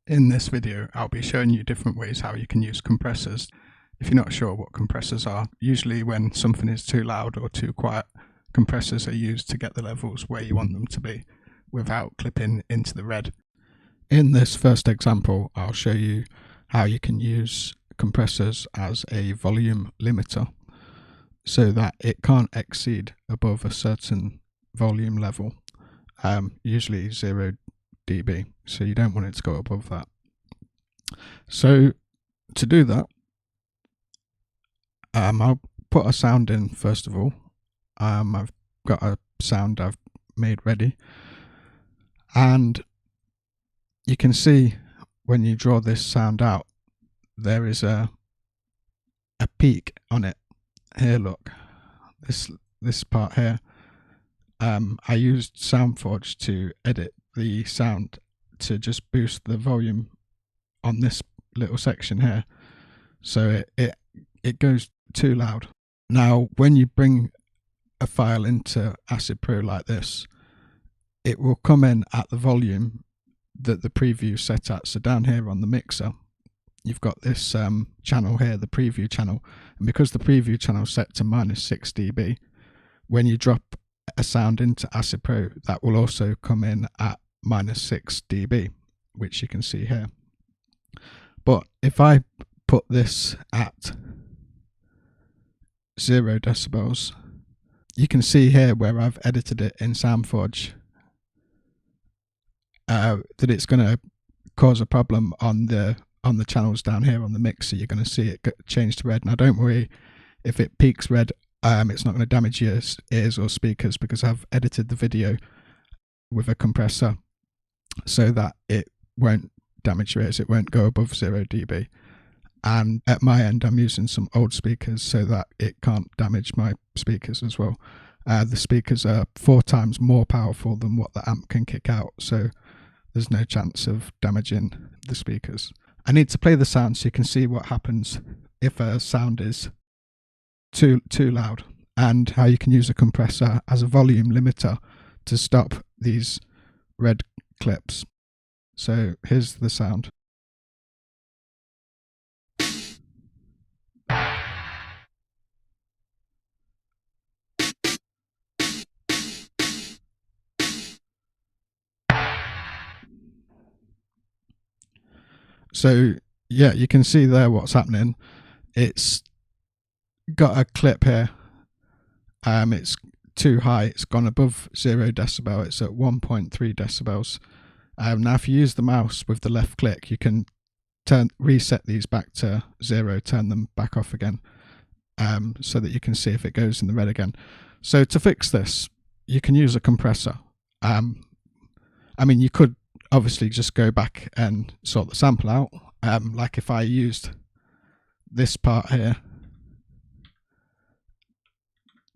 In this video, I'll be showing you different ways how you can use compressors. If you're not sure what compressors are, usually when something is too loud or too quiet, compressors are used to get the levels where you want them to be without clipping into the red. In this first example, I'll show you how you can use compressors as a volume limiter so that it can't exceed above a certain volume level, usually 0 dB, so you don't want it to go above that. So to do that, I'll put a sound in first of all. I've got a sound I've made ready, and you can see when you draw this sound out there is a peak on it. Here, look, this part here. I used SoundForge to edit the sound to just boost the volume on this little section here, so it goes too loud. Now when you bring a file into Acid Pro like this, it will come in at the volume that the preview set at. So down here on the mixer you've got this channel here, the preview channel, and because the preview channel is set to -6 dB, when you drop a sound into Acid Pro, that will also come in at -6 dB, which you can see here. But if I put this at 0 decibels, you can see here where I've edited it in SoundForge that it's going to cause a problem on the channels down here on the mixer. You're going to see it change to red. Now don't worry, if it peaks red, it's not going to damage your ears or speakers, because I've edited the video with a compressor so that it won't damage your ears. It won't go above 0 dB. And at my end I'm using some old speakers so that it can't damage my speakers as well. The speakers are 4 times more powerful than what the amp can kick out, so there's no chance of damaging the speakers. I need to play the sound so you can see what happens if a sound is too loud, and how you can use a compressor as a volume limiter to stop these red clips. So here's the sound. So yeah, you can see there what's happening. It's got a clip here. It's too high. It's gone above 0 decibel. It's at 1.3 decibels. Now if you use the mouse with the left click, you can reset these back to 0, turn them back off again, so that you can see if it goes in the red again. So to fix this, you can use a compressor. I mean, you could obviously just go back and sort the sample out, like if I used this part here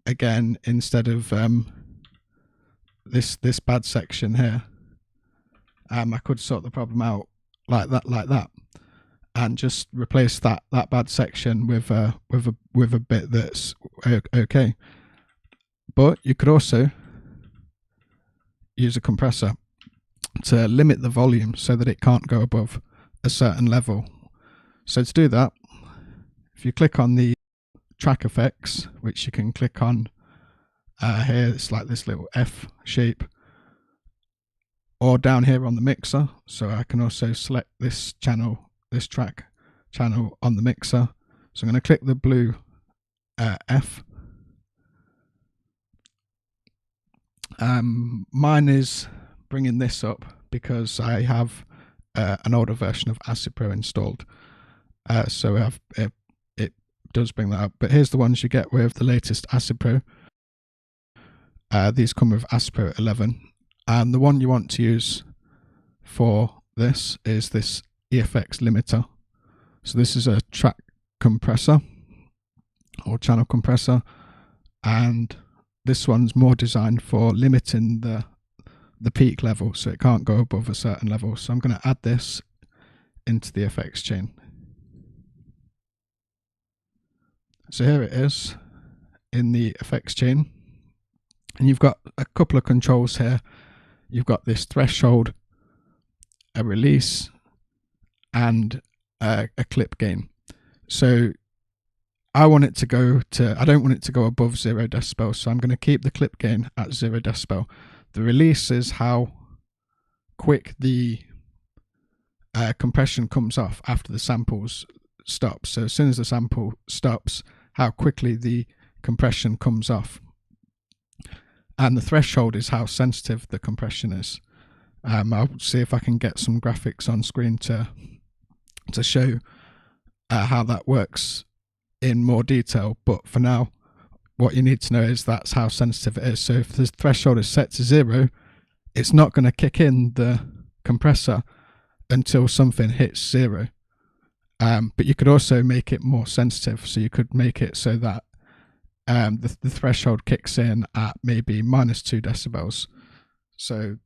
again instead of this bad section here. I could sort the problem out like that, and just replace that bad section with a bit that's okay. But you could also use a compressor to limit the volume so that it can't go above a certain level. So to do that, if you click on the track effects, which you can click on here, it's like this little F shape, or down here on the mixer. So I can also select this channel, this track channel on the mixer. So I'm going to click the blue F. Mine is bringing this up because I have an older version of Acid Pro installed, so it does bring that up. But here's the ones you get with the latest Acid Pro. These come with Acid Pro 11, and the one you want to use for this is this EFX limiter. So this is a track compressor or channel compressor, and this one's more designed for limiting the peak level, so it can't go above a certain level. So I'm going to add this into the effects chain. So here it is in the effects chain, and you've got a couple of controls here. You've got this threshold, a release, and a clip gain. So I don't want it to go above 0 decibels, so I'm going to keep the clip gain at 0 decibel. The release is how quick the compression comes off after the samples stop. So as soon as the sample stops, how quickly the compression comes off. And the threshold is how sensitive the compression is. I'll see if I can get some graphics on screen to show how that works in more detail, but for now what you need to know is that's how sensitive it is. So if the threshold is set to 0, it's not going to kick in the compressor until something hits 0. But you could also make it more sensitive, so you could make it so that the threshold kicks in at maybe -2 decibels. So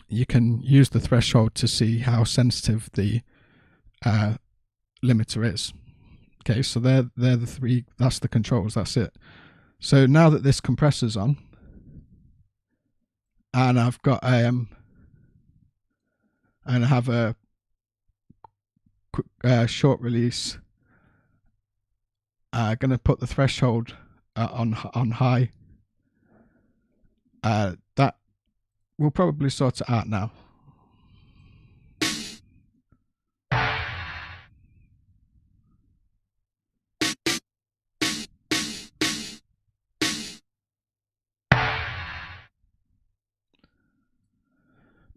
you can use the threshold to see how sensitive the limiter is. Okay, so they're the three, that's the controls, that's it. So now that this compressor's on, and I've got and I have a short release, I'm going to put the threshold on high. That will probably sort it out now.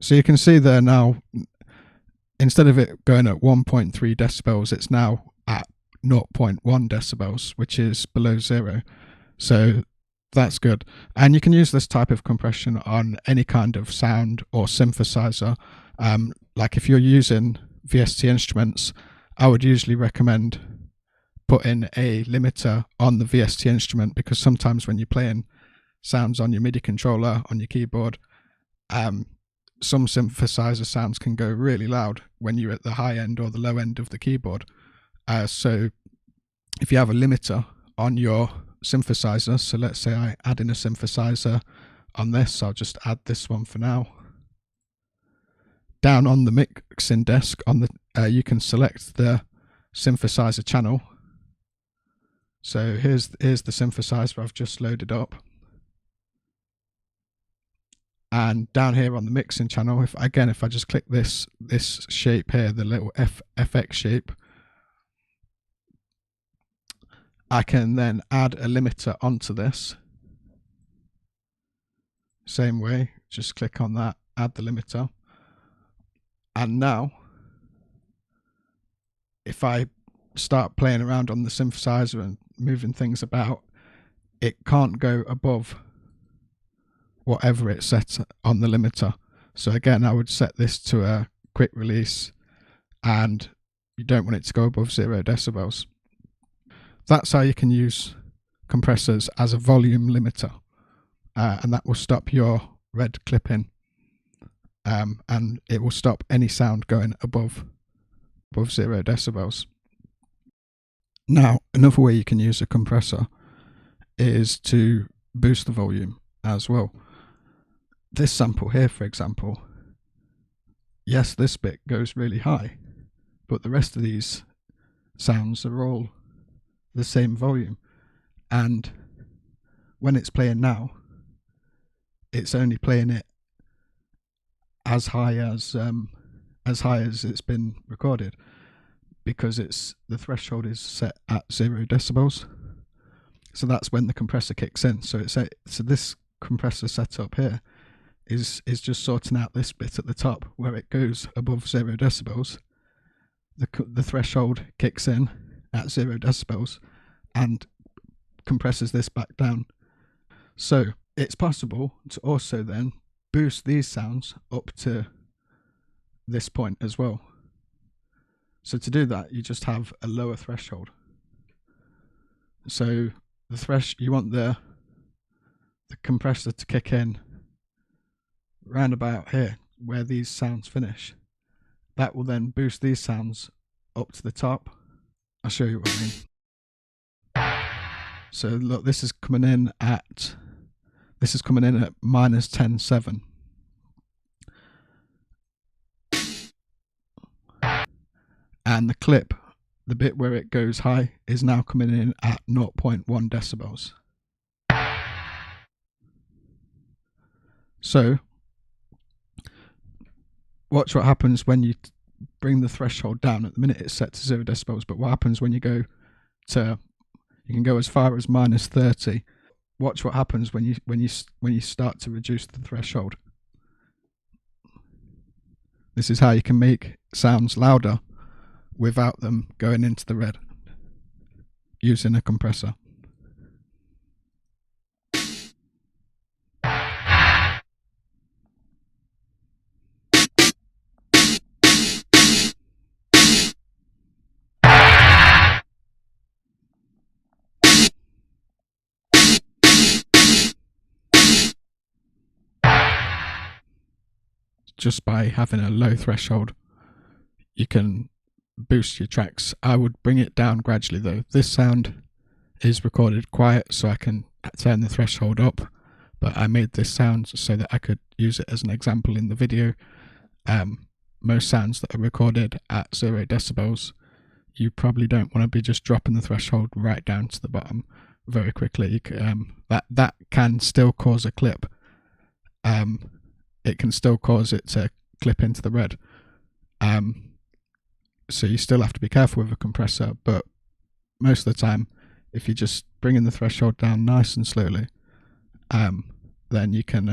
So you can see there now, instead of it going at 1.3 decibels, it's now at 0.1 decibels, which is below 0. So that's good. And you can use this type of compression on any kind of sound or synthesizer. Like if you're using VST instruments, I would usually recommend putting a limiter on the VST instrument, because sometimes when you're playing sounds on your MIDI controller, on your keyboard, some synthesizer sounds can go really loud when you're at the high end or the low end of the keyboard. So if you have a limiter on your synthesizer, so let's say I add in a synthesizer on this, I'll just add this one for now. Down on the mixing desk, on the you can select the synthesizer channel. So here's the synthesizer I've just loaded up. And down here on the mixing channel, if I just click this shape here, the little FX shape, I can then add a limiter onto this. Same way, just click on that, add the limiter. And now, if I start playing around on the synthesizer and moving things about, it can't go above whatever it's set on the limiter. So again, I would set this to a quick release, and you don't want it to go above 0 decibels. That's how you can use compressors as a volume limiter, and that will stop your red clipping, and it will stop any sound going above 0 decibels. Now, another way you can use a compressor is to boost the volume as well. This sample here, for example, yes, this bit goes really high, but the rest of these sounds are all the same volume, and when it's playing now, it's only playing it as high as it's been recorded, because the threshold is set at 0 decibels. So that's when the compressor kicks in. So this compressor setup here is just sorting out this bit at the top where it goes above 0 decibels. The threshold kicks in at 0 decibels and compresses this back down. So it's possible to also then boost these sounds up to this point as well. So to do that, you just have a lower threshold. So you want the compressor to kick in round about here where these sounds finish. That will then boost these sounds up to the top. I'll show you what I mean. So look, this is coming in at -10.7. and the clip, the bit where it goes high, is now coming in at 0.1 decibels. So watch what happens when you bring the threshold down. At the minute it's set to 0 decibels, but what happens when you go to, you can go as far as -30. Watch what happens when you start to reduce the threshold. This is how you can make sounds louder without them going into the red using a compressor. Just by having a low threshold, you can boost your tracks. I would bring it down gradually though. This sound is recorded quiet, so I can turn the threshold up, but I made this sound so that I could use it as an example in the video. Most sounds that are recorded at 0 decibels, you probably don't want to be just dropping the threshold right down to the bottom very quickly. That can still cause a clip. It can still cause it to clip into the red. So you still have to be careful with a compressor, but most of the time, if you're just bringing the threshold down nice and slowly, then you can,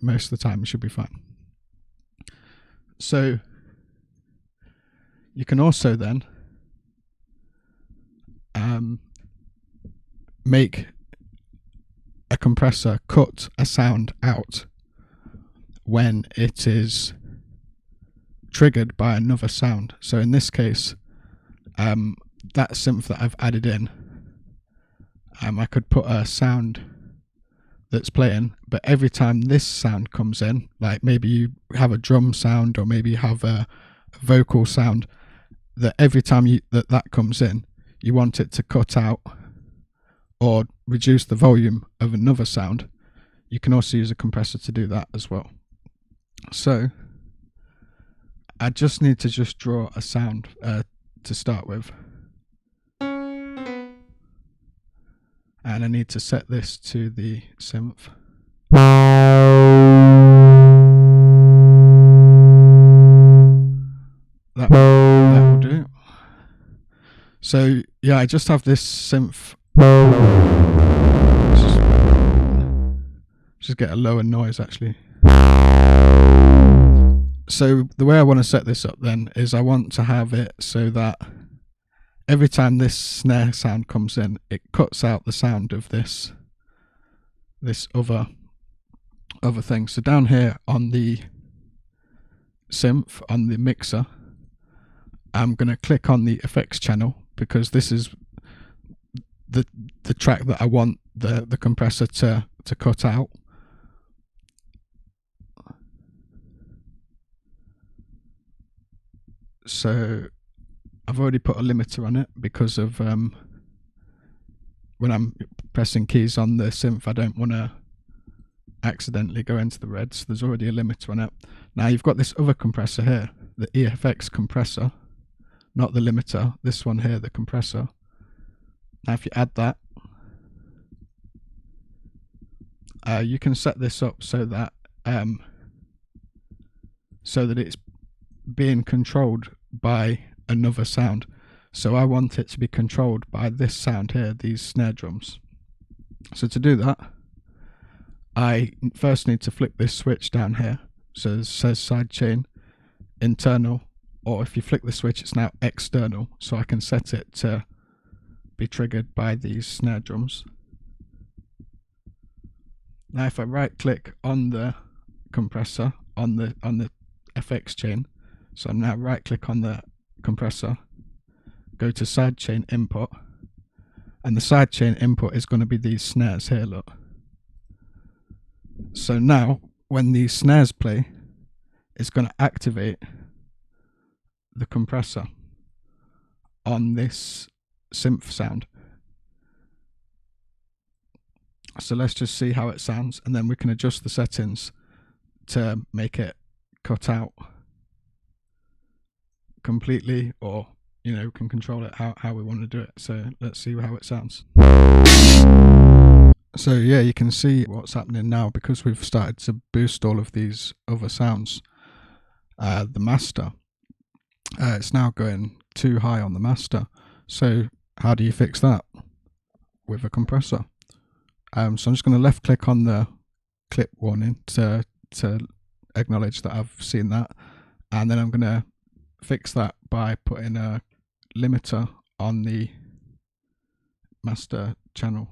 most of the time it should be fine. So you can also then make a compressor cut a sound out when it is triggered by another sound. So in this case, that synth that I've added in, I could put a sound that's playing, but every time this sound comes in, like maybe you have a drum sound or maybe you have a vocal sound, that every time that comes in, you want it to cut out or reduce the volume of another sound. You can also use a compressor to do that as well. So I just need to draw a sound to start with, and I need to set this to the synth. That will do. So yeah, I just have this synth. Just get a lower noise actually. So the way I want to set this up then is I want to have it so that every time this snare sound comes in, it cuts out the sound of this other thing. So down here on the synth, on the mixer, I'm going to click on the effects channel because this is the track that I want the compressor to cut out. So I've already put a limiter on it because of when I'm pressing keys on the synth, I don't want to accidentally go into the red, so there's already a limiter on it. Now you've got this other compressor here, the EFX compressor, not the limiter, this one here, the compressor. Now if you add that, you can set this up so that it's being controlled by another sound. So I want it to be controlled by this sound here, these snare drums. So to do that, I first need to flick this switch down here. So it says sidechain internal, or if you flick the switch, it's now external. So I can set it to be triggered by these snare drums. Now if I right click on the compressor on the FX chain, so I'm now right click on the compressor, go to sidechain input, and the sidechain input is going to be these snares here, look. So now when these snares play, it's going to activate the compressor on this synth sound. So let's just see how it sounds, and then we can adjust the settings to make it cut out completely, or we can control it how we want to do it. So let's see how it sounds. So yeah, you can see what's happening now because we've started to boost all of these other sounds. The master, it's now going too high on the master. So how do you fix that? With a compressor. So I'm just going to left click on the clip warning to acknowledge that I've seen that, and then I'm going to fix that by putting a limiter on the master channel.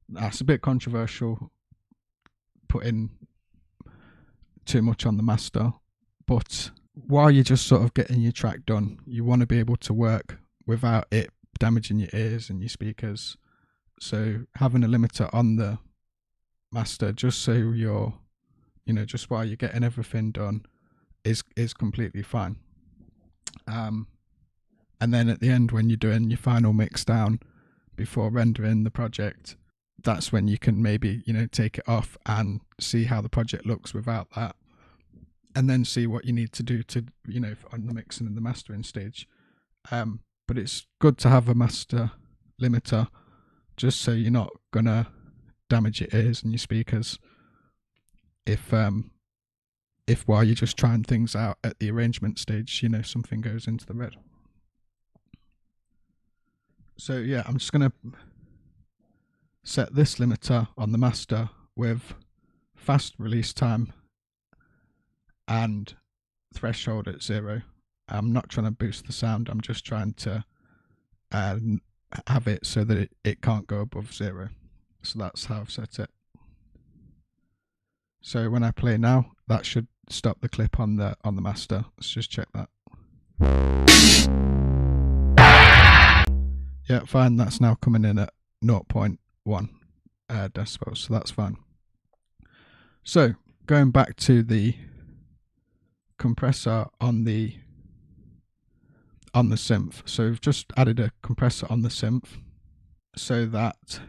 That's a bit controversial, putting too much on the master, but while you're just sort of getting your track done, you want to be able to work without it damaging your ears and your speakers. So having a limiter on the master, just so you're, just while you're getting everything done, is completely fine. And then at the end, when you're doing your final mix down before rendering the project, that's when you can maybe take it off and see how the project looks without that, and then see what you need to do to on the mixing and the mastering stage. But it's good to have a master limiter, just so you're not gonna damage your ears and your speakers if while you're just trying things out at the arrangement stage, something goes into the red. So yeah, I'm just gonna set this limiter on the master with fast release time and threshold at 0. I'm not trying to boost the sound, I'm just trying to have it so that it can't go above 0. So that's how I've set it. So when I play now, that should stop the clip on the master. Let's just check that. Yeah, fine, that's now coming in at 0.1 decibels, so that's fine. So going back to the compressor on the synth. So we've just added a compressor on the synth so that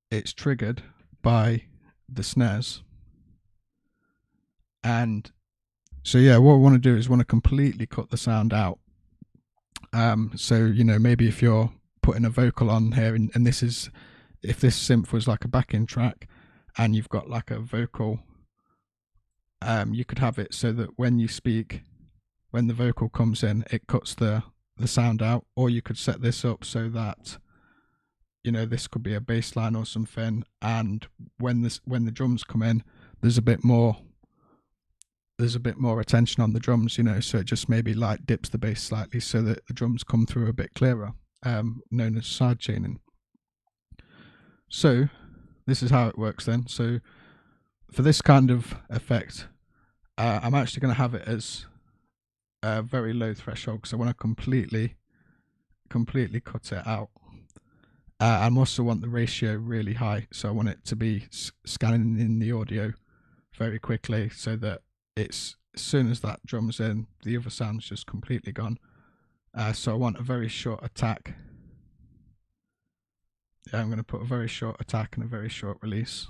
it's triggered by the snares. And so yeah, what we want to do is want to completely cut the sound out. So maybe if you're putting a vocal on here, and this is, if this synth was like a backing track and you've got like a vocal, you could have it so that when you speak, when the vocal comes in, it cuts the sound out. Or you could set this up so that this could be a bass line or something, and when the drums come in, there's a bit more attention on the drums, so it just maybe like dips the bass slightly so that the drums come through a bit clearer, known as sidechaining. So this is how it works then. So for this kind of effect, I'm actually going to have it as a very low threshold because I want to completely cut it out. I also want the ratio really high, so I want it to be scanning in the audio very quickly, so that it's, as soon as that drum's in, the other sound's just completely gone. So I want a very short attack. Yeah, I'm going to put a very short attack and a very short release.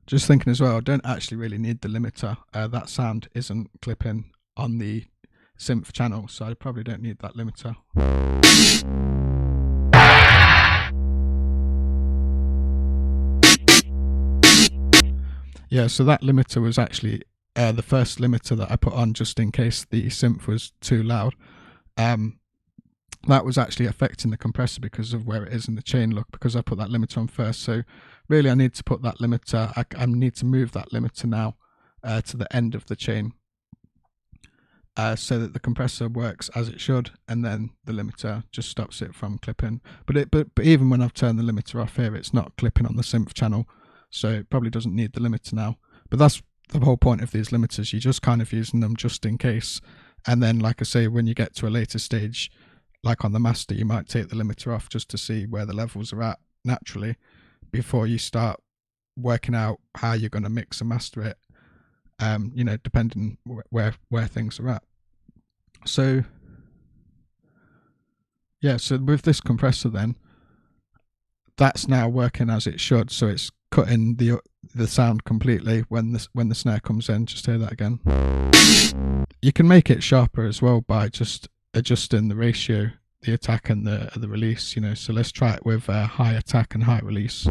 Just thinking as well, I don't actually really need the limiter. That sound isn't clipping on the synth channel, so I probably don't need that limiter. Yeah, so that limiter was actually the first limiter that I put on just in case the synth was too loud. That was actually affecting the compressor because of where it is in the chain look, because I put that limiter on first. So really I need to put that limiter, I need to move that limiter now to the end of the chain, so that the compressor works as it should, and then the limiter just stops it from clipping. But even when I've turned the limiter off here, it's not clipping on the synth channel, so it probably doesn't need the limiter now. But that's the whole point of these limiters, you're just kind of using them just in case. And then, like I say, when you get to a later stage, like on the master, you might take the limiter off just to see where the levels are at naturally before you start working out how you're going to mix and master it, depending where things are at. So yeah, so with this compressor then, that's now working as it should. So it's cutting the sound completely when the snare comes in. Just hear that again. You can make it sharper as well by just adjusting the ratio, the attack and the release, you know. So let's try it with high attack and high release.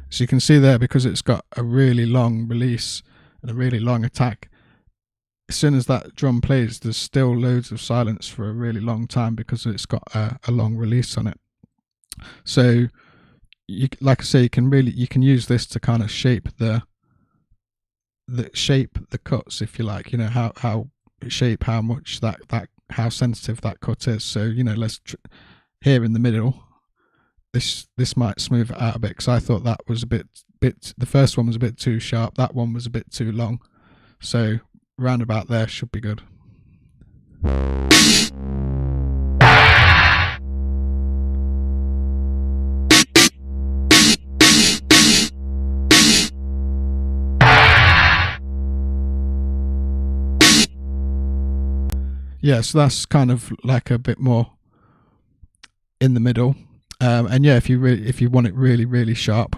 So you can see there, because it's got a really long release and a really long attack, as soon as that drum plays, there's still loads of silence for a really long time because it's got a long release on it. So, like I say, you can use this to kind of shape the cuts, if you like. You know, how much how sensitive that cut is. So, you know, let's here in the middle. This might smooth it out a bit, because I thought that was a bit. The first one was a bit too sharp. That one was a bit too long. So round about there should be good. Yeah, so that's kind of like a bit more in the middle. And yeah, if you want it really sharp,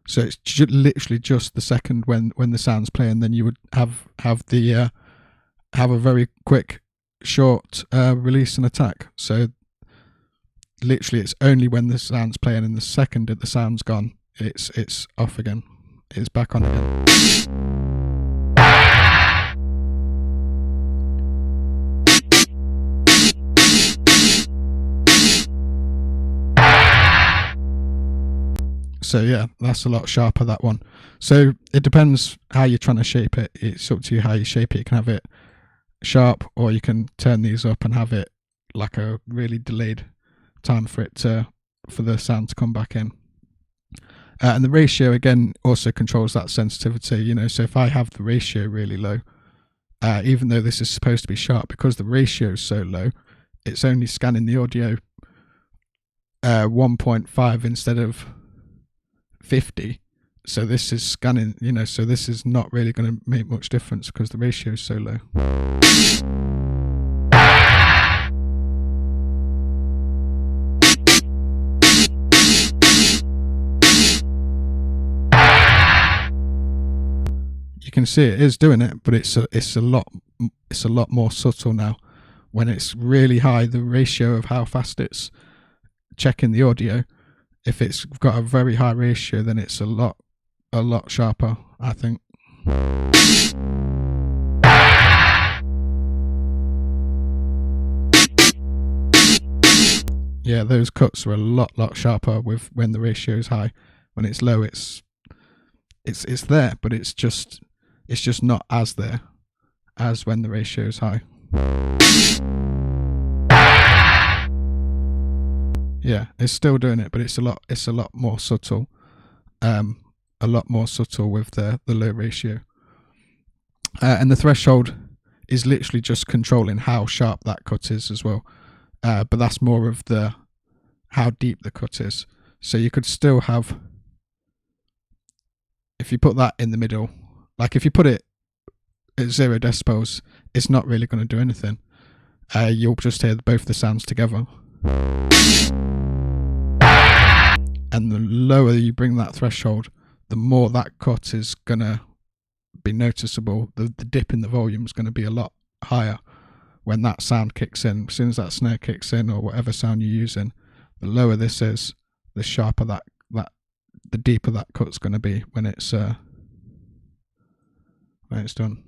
so it's literally just the second when the sound's playing, then you would have a very quick, short release and attack. So literally, it's only when the sound's playing, and the second that the sound's gone, it's off again. It's back on again. So yeah, that's a lot sharper, that one. So it depends how you're trying to shape it. It's up to you how you shape it. You can have it sharp, or you can turn these up and have it like a really delayed time for the sound to come back in. And the ratio again also controls that sensitivity. You know, so if I have the ratio really low, even though this is supposed to be sharp, because the ratio is so low, it's only scanning the audio 1.5 instead of 50. So this is scanning, you know, so this is not really going to make much difference because the ratio is so low. You can see it is doing it, but it's a lot more subtle now. When it's really high, the ratio of how fast it's checking the audio, if it's got a very high ratio, then it's a lot sharper, I think. Yeah, those cuts are a lot sharper with when the ratio is high. When it's low, it's there, but it's just not as there as when the ratio is high. Yeah, it's still doing it, but it's a lot more subtle. A lot more subtle with the low ratio. And the threshold is literally just controlling how sharp that cut is as well. But that's more of how deep the cut is. So you could still have, if you put that in the middle, like if you put it at 0 decibels, it's not really going to do anything. You'll just hear both the sounds together. And the lower you bring that threshold, the more that cut is going to be noticeable. The dip in the volume is going to be a lot higher when that sound kicks in. As soon as that snare kicks in, or whatever sound you're using, the lower this is, the sharper the deeper that cut's going to be when it's done.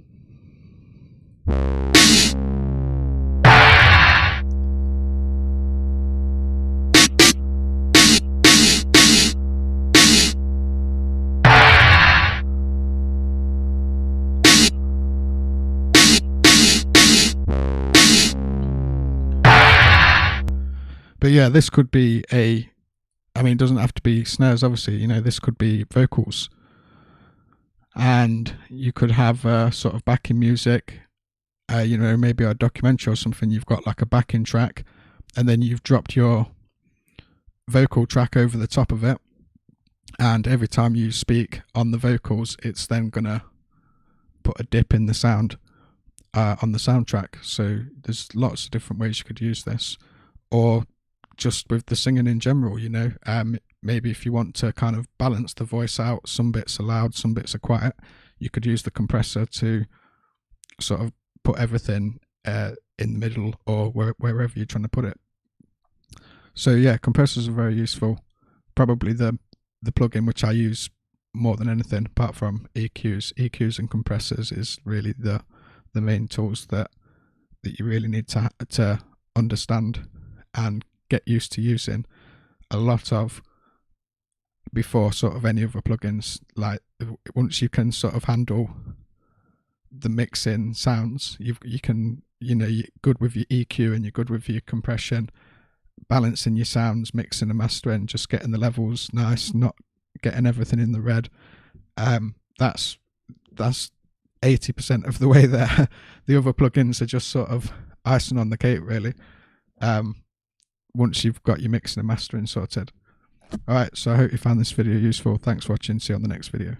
But yeah, this could be it doesn't have to be snares, obviously, you know, this could be vocals. And you could have sort of backing music, you know, maybe a documentary or something. You've got like a backing track, and then you've dropped your vocal track over the top of it. And every time you speak on the vocals, it's then going to put a dip in the sound. on the soundtrack. So there's lots of different ways you could use this, or just with the singing in general, you know. Maybe if you want to kind of balance the voice out, some bits are loud, some bits are quiet, you could use the compressor to sort of put everything in the middle, or wherever you're trying to put it. So yeah, compressors are very useful. Probably the plugin which I use more than anything, apart from EQs and compressors, is really the main tools that you really need to understand and get used to using a lot of before sort of any other plugins. Like once you can sort of handle the mixing sounds, you can, you know, you're good with your EQ and you're good with your compression, balancing your sounds, mixing and mastering, just getting the levels nice, not getting everything in the red. That's 80% of the way there. The other plugins are just sort of icing on the cake, really. Once you've got your mixing and mastering sorted. Alright, so I hope you found this video useful. Thanks for watching. See you on the next video.